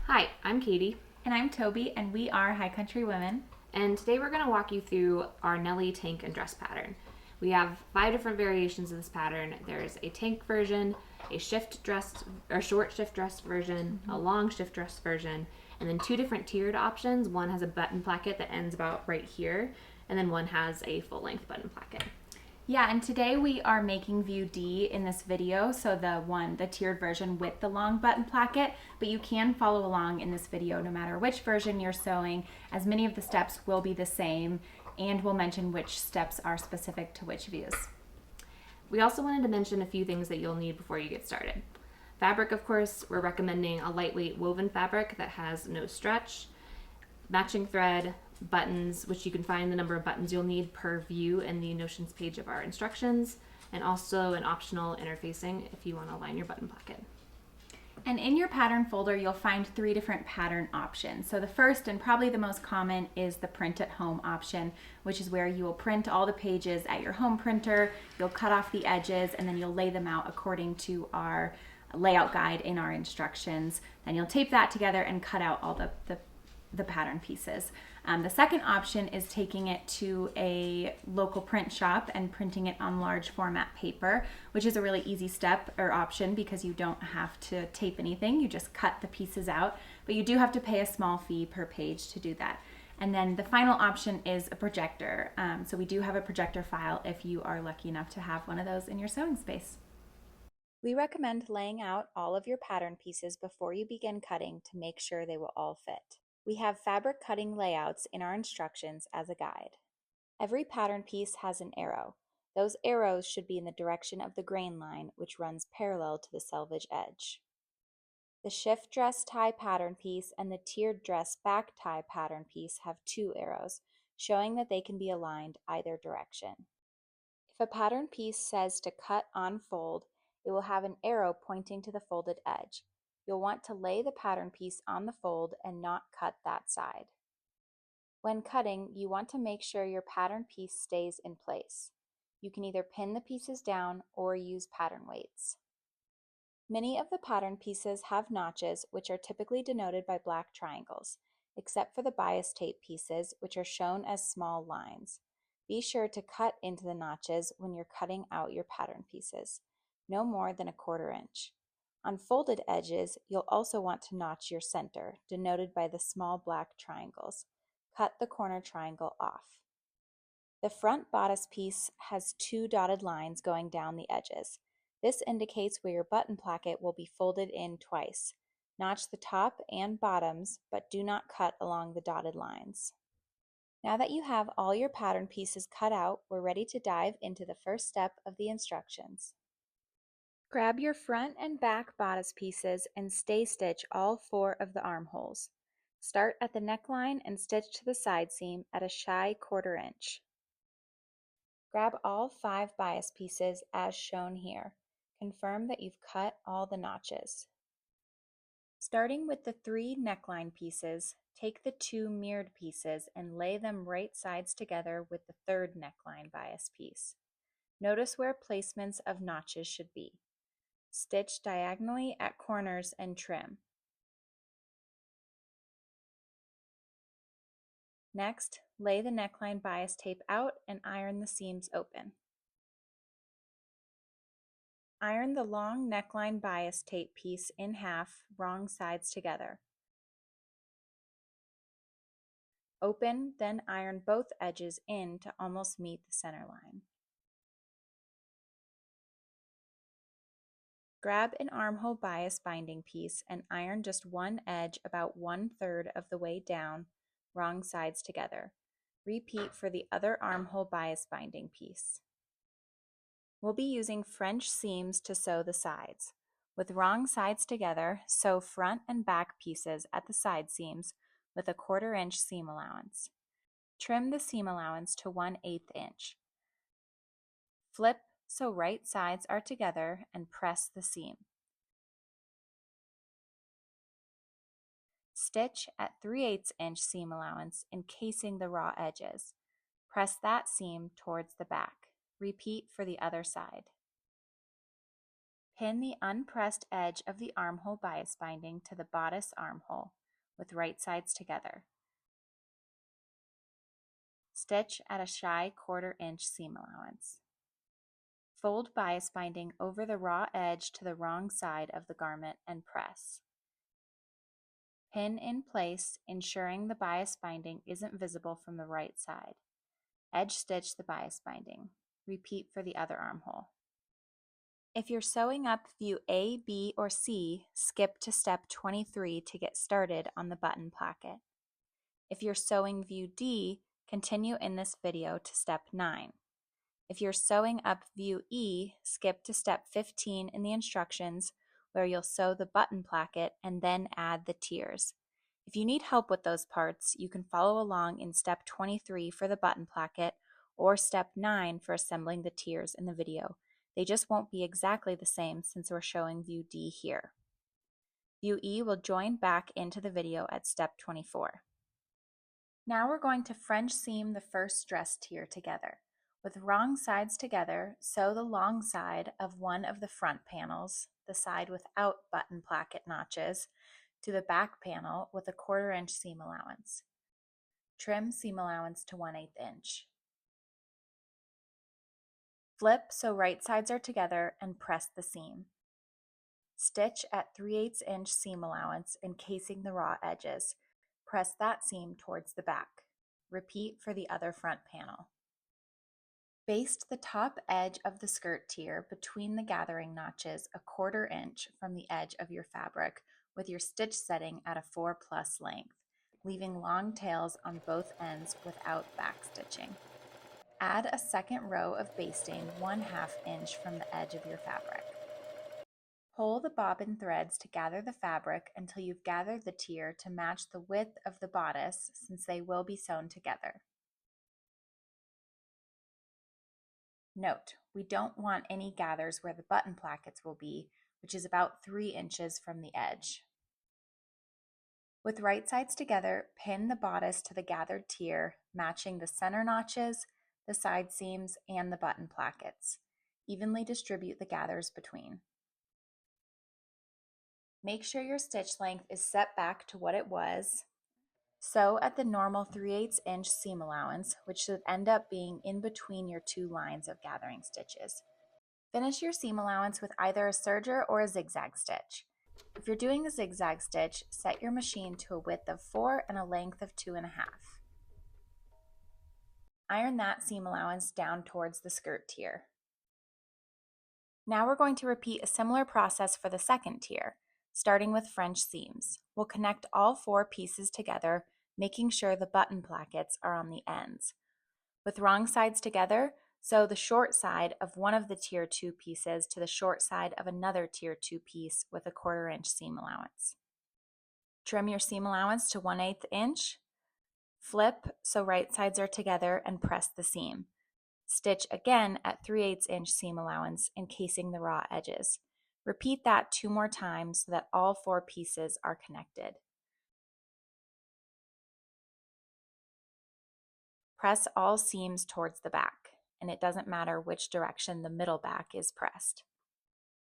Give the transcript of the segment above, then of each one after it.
Hi, I'm Katie, And I'm Toby, and we are High Country Women. and today we're going to walk you through our Nellie tank and dress pattern. We have 5 different variations of this pattern. There's a tank version, a shift dress or short shift dress version, a long shift dress version, and then 2 different tiered options. One has a button placket that ends about right here, and then one has a full length button placket. Yeah, and today we are making view D in this video, so the tiered version with the long button placket, but you can follow along in this video no matter which version you're sewing, as many of the steps will be the same, and we'll mention which steps are specific to which views. We also wanted to mention a few things that you'll need before you get started. Fabric, of course, we're recommending a lightweight woven fabric that has no stretch, matching thread, buttons, which you can find the number of buttons you'll need per view in the notions page of our instructions, and also an optional interfacing if you want to line your button placket. And in your pattern folder, you'll find 3 different pattern options. So the first and probably the most common is the print at home option, which is where you will print all the pages at your home printer, you'll cut off the edges, and then you'll lay them out according to our layout guide in our instructions. Then you'll tape that together and cut out all the pattern pieces. The second option is taking it to a local print shop and printing it on large format paper, which is a really easy step or option because you don't have to tape anything. You just cut the pieces out, but you do have to pay a small fee per page to do that. And then the final option is a projector. So we do have a projector file if you are lucky enough to have one of those in your sewing space. We recommend laying out all of your pattern pieces before you begin cutting to make sure they will all fit. We have fabric cutting layouts in our instructions as a guide. Every pattern piece has an arrow. Those arrows should be in the direction of the grain line, which runs parallel to the selvage edge. The shift dress tie pattern piece and the tiered dress back tie pattern piece have 2 arrows, showing that they can be aligned either direction. If a pattern piece says to cut on fold, it will have an arrow pointing to the folded edge. You'll want to lay the pattern piece on the fold and not cut that side. When cutting, you want to make sure your pattern piece stays in place. You can either pin the pieces down or use pattern weights. Many of the pattern pieces have notches, which are typically denoted by black triangles, except for the bias tape pieces, which are shown as small lines. Be sure to cut into the notches when you're cutting out your pattern pieces, no more than 1/4 inch. On folded edges, you'll also want to notch your center, denoted by the small black triangles. Cut the corner triangle off. The front bodice piece has 2 dotted lines going down the edges. This indicates where your button placket will be folded in twice. Notch the top and bottoms, but do not cut along the dotted lines. Now that you have all your pattern pieces cut out, we're ready to dive into the first step of the instructions. Grab your front and back bodice pieces and stay stitch all 4 of the armholes. Start at the neckline and stitch to the side seam at a shy 1/4 inch. Grab all 5 bias pieces as shown here. Confirm that you've cut all the notches. Starting with the 3 neckline pieces, take the 2 mirrored pieces and lay them right sides together with the 3rd neckline bias piece. Notice where placements of notches should be. Stitch diagonally at corners and trim. Next, lay the neckline bias tape out and iron the seams open. Iron the long neckline bias tape piece in half, wrong sides together. Open, then iron both edges in to almost meet the center line. Grab an armhole bias binding piece and iron just one edge about 1/3 of the way down, wrong sides together. Repeat for the other armhole bias binding piece. We'll be using French seams to sew the sides. With wrong sides together, sew front and back pieces at the side seams with a 1/4 inch seam allowance. Trim the seam allowance to 1/8 inch. Flip so right sides are together and press the seam. Stitch at 3/8 inch seam allowance, encasing the raw edges. Press that seam towards the back. Repeat for the other side. Pin the unpressed edge of the armhole bias binding to the bodice armhole with right sides together. Stitch at a shy 1/4 inch seam allowance. Fold bias binding over the raw edge to the wrong side of the garment and press. Pin in place, ensuring the bias binding isn't visible from the right side. Edge stitch the bias binding. Repeat for the other armhole. If you're sewing up view A, B, or C, skip to step 23 to get started on the button placket. If you're sewing view D, continue in this video to step 9. If you're sewing up view E, skip to step 15 in the instructions where you'll sew the button placket and then add the tiers. If you need help with those parts, you can follow along in step 23 for the button placket or step 9 for assembling the tiers in the video. They just won't be exactly the same since we're showing view D here. View E will join back into the video at step 24. Now we're going to French seam the first dress tier together. With wrong sides together, sew the long side of one of the front panels, the side without button placket notches, to the back panel with a 1/4 inch seam allowance. Trim seam allowance to 1/8 inch. Flip so right sides are together and press the seam. Stitch at 3/8 inch seam allowance encasing the raw edges. Press that seam towards the back. Repeat for the other front panel. Baste the top edge of the skirt tier between the gathering notches a 1/4 inch from the edge of your fabric with your stitch setting at a 4+ length, leaving long tails on both ends without backstitching. Add a second row of basting 1/2 inch from the edge of your fabric. Pull the bobbin threads to gather the fabric until you've gathered the tier to match the width of the bodice since they will be sewn together. Note, we don't want any gathers where the button plackets will be, which is about 3 inches from the edge. With right sides together, pin the bodice to the gathered tier, matching the center notches, the side seams, and the button plackets. Evenly distribute the gathers between. Make sure your stitch length is set back to what it was. Sew at the normal 3/8 inch seam allowance, which should end up being in between your 2 lines of gathering stitches. Finish your seam allowance with either a serger or a zigzag stitch. If you're doing the zigzag stitch, set your machine to a width of 4 and a length of 2.5. Iron that seam allowance down towards the skirt tier. Now we're going to repeat a similar process for the second tier, starting with French seams. We'll connect all 4 pieces together, making sure the button plackets are on the ends. With wrong sides together, sew the short side of one of the tier 2 pieces to the short side of another tier 2 piece with a 1/4 inch seam allowance. Trim your seam allowance to 1/8 inch. Flip so right sides are together and press the seam. Stitch again at 3/8 inch seam allowance, encasing the raw edges. Repeat that 2 more times so that all 4 pieces are connected. Press all seams towards the back, and it doesn't matter which direction the middle back is pressed.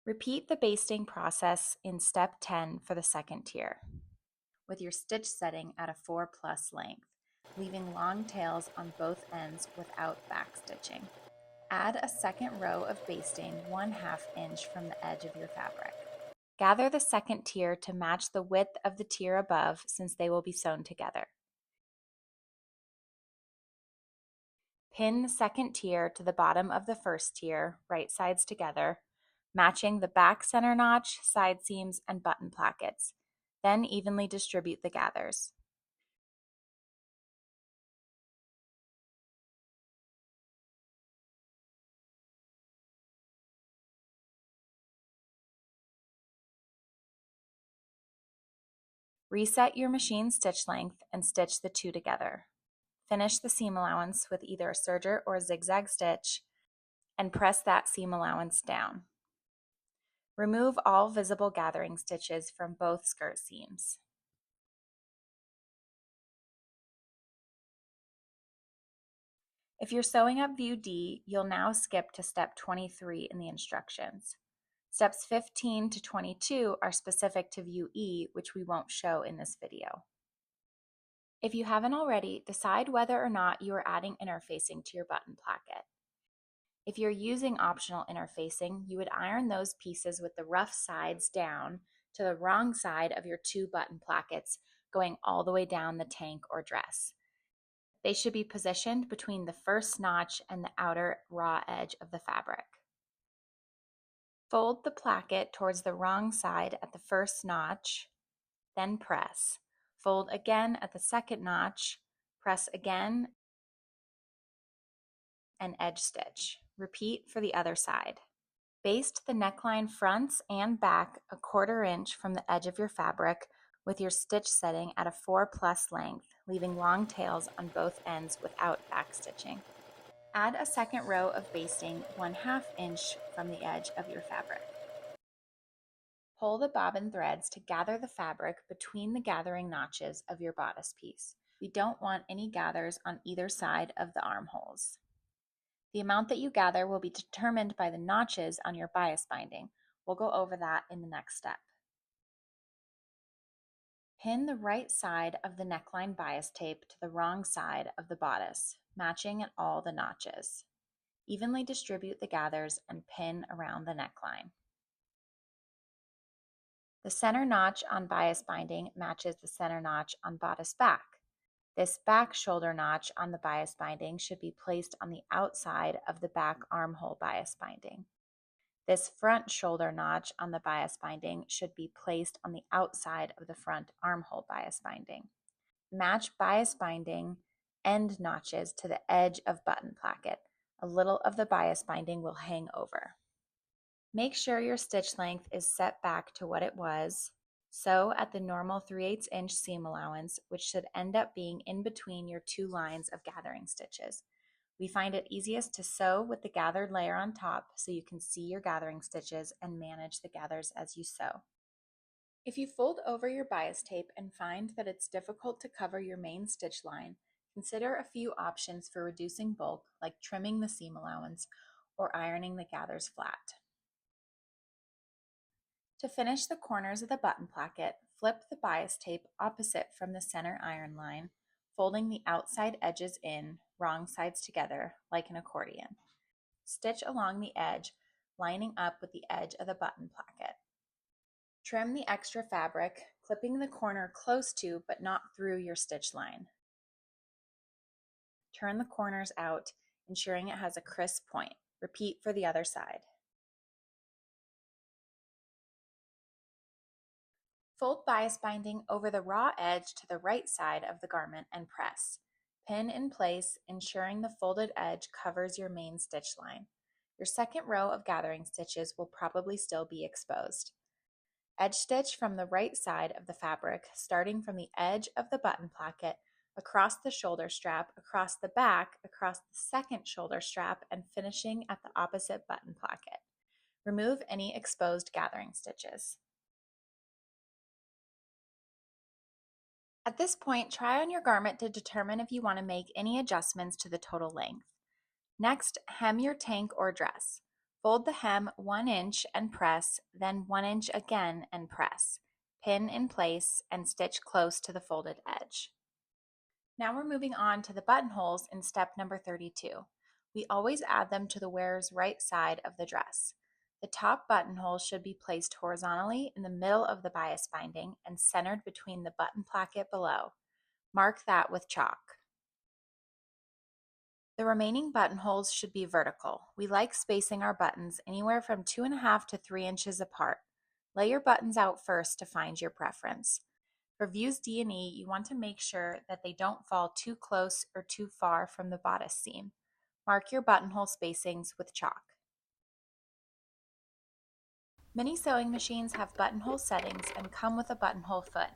Repeat the basting process in step 10 for the second tier, with your stitch setting at a 4+ length, leaving long tails on both ends without backstitching. Add a second row of basting 1/2 inch from the edge of your fabric. Gather the second tier to match the width of the tier above since they will be sewn together. Pin the second tier to the bottom of the first tier, right sides together, matching the back center notch, side seams, and button plackets. Then evenly distribute the gathers. Reset your machine stitch length and stitch the 2 together. Finish the seam allowance with either a serger or a zigzag stitch and press that seam allowance down. Remove all visible gathering stitches from both skirt seams. If you're sewing up view D, you'll now skip to step 23 in the instructions. Steps 15 to 22 are specific to view E, which we won't show in this video. If you haven't already, decide whether or not you are adding interfacing to your button placket. If you're using optional interfacing, you would iron those pieces with the rough sides down to the wrong side of your two button plackets, going all the way down the tank or dress. They should be positioned between the first notch and the outer raw edge of the fabric. Fold the placket towards the wrong side at the first notch, then press. Fold again at the second notch, press again, and edge stitch. Repeat for the other side. Baste the neckline fronts and back a 1/4 inch from the edge of your fabric with your stitch setting at a 4+ length, leaving long tails on both ends without backstitching. Add a second row of basting 1/2 inch from the edge of your fabric. Pull the bobbin threads to gather the fabric between the gathering notches of your bodice piece. We don't want any gathers on either side of the armholes. The amount that you gather will be determined by the notches on your bias binding. We'll go over that in the next step. Pin the right side of the neckline bias tape to the wrong side of the bodice, matching at all the notches. Evenly distribute the gathers and pin around the neckline. The center notch on bias binding matches the center notch on bodice back. This back shoulder notch on the bias binding should be placed on the outside of the back armhole bias binding. This front shoulder notch on the bias binding should be placed on the outside of the front armhole bias binding. Match bias binding end notches to the edge of button placket. A little of the bias binding will hang over. Make sure your stitch length is set back to what it was. Sew at the normal 3/8 inch seam allowance, which should end up being in between your two lines of gathering stitches. We find it easiest to sew with the gathered layer on top so you can see your gathering stitches and manage the gathers as you sew. If you fold over your bias tape and find that it's difficult to cover your main stitch line, consider a few options for reducing bulk, like trimming the seam allowance or ironing the gathers flat. To finish the corners of the button placket, flip the bias tape opposite from the center iron line, folding the outside edges in, wrong sides together, like an accordion. Stitch along the edge, lining up with the edge of the button placket. Trim the extra fabric, clipping the corner close to but not through your stitch line. Turn the corners out, ensuring it has a crisp point. Repeat for the other side. Fold bias binding over the raw edge to the right side of the garment and press. Pin in place, ensuring the folded edge covers your main stitch line. Your second row of gathering stitches will probably still be exposed. Edge stitch from the right side of the fabric, starting from the edge of the button placket, across the shoulder strap, across the back, across the second shoulder strap, and finishing at the opposite button placket. Remove any exposed gathering stitches. At this point, try on your garment to determine if you want to make any adjustments to the total length. Next, hem your tank or dress. Fold the hem 1 inch and press, then 1 inch again and press. Pin in place and stitch close to the folded edge. Now we're moving on to the buttonholes in step number 32. We always add them to the wearer's right side of the dress. The top buttonhole should be placed horizontally in the middle of the bias binding and centered between the button placket below. Mark that with chalk. The remaining buttonholes should be vertical. We like spacing our buttons anywhere from 2.5 to 3 inches apart. Lay your buttons out first to find your preference. For views D and E, you want to make sure that they don't fall too close or too far from the bodice seam. Mark your buttonhole spacings with chalk. Many sewing machines have buttonhole settings and come with a buttonhole foot.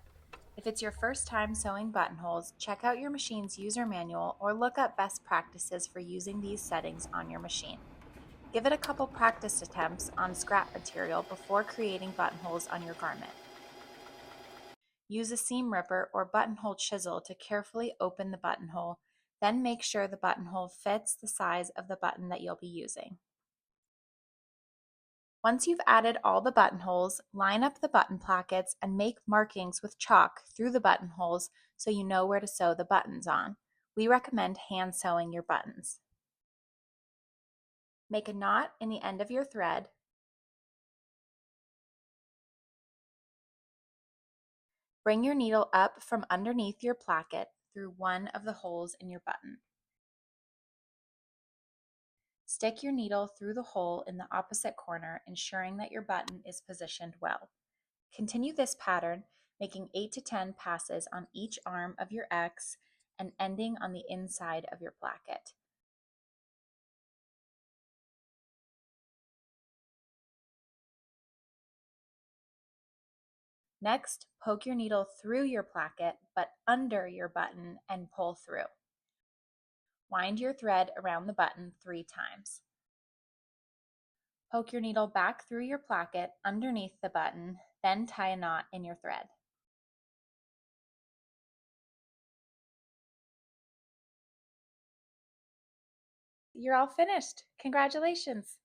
If it's your first time sewing buttonholes, check out your machine's user manual or look up best practices for using these settings on your machine. Give it a couple practice attempts on scrap material before creating buttonholes on your garment. Use a seam ripper or buttonhole chisel to carefully open the buttonhole, then make sure the buttonhole fits the size of the button that you'll be using. Once you've added all the buttonholes, line up the button plackets and make markings with chalk through the buttonholes so you know where to sew the buttons on. We recommend hand sewing your buttons. Make a knot in the end of your thread. Bring your needle up from underneath your placket through one of the holes in your button. Stick your needle through the hole in the opposite corner, ensuring that your button is positioned well. Continue this pattern, making 8 to 10 passes on each arm of your X and ending on the inside of your placket. Next, poke your needle through your placket but under your button and pull through. Wind your thread around the button 3 times. Poke your needle back through your placket underneath the button, then tie a knot in your thread. You're all finished. Congratulations!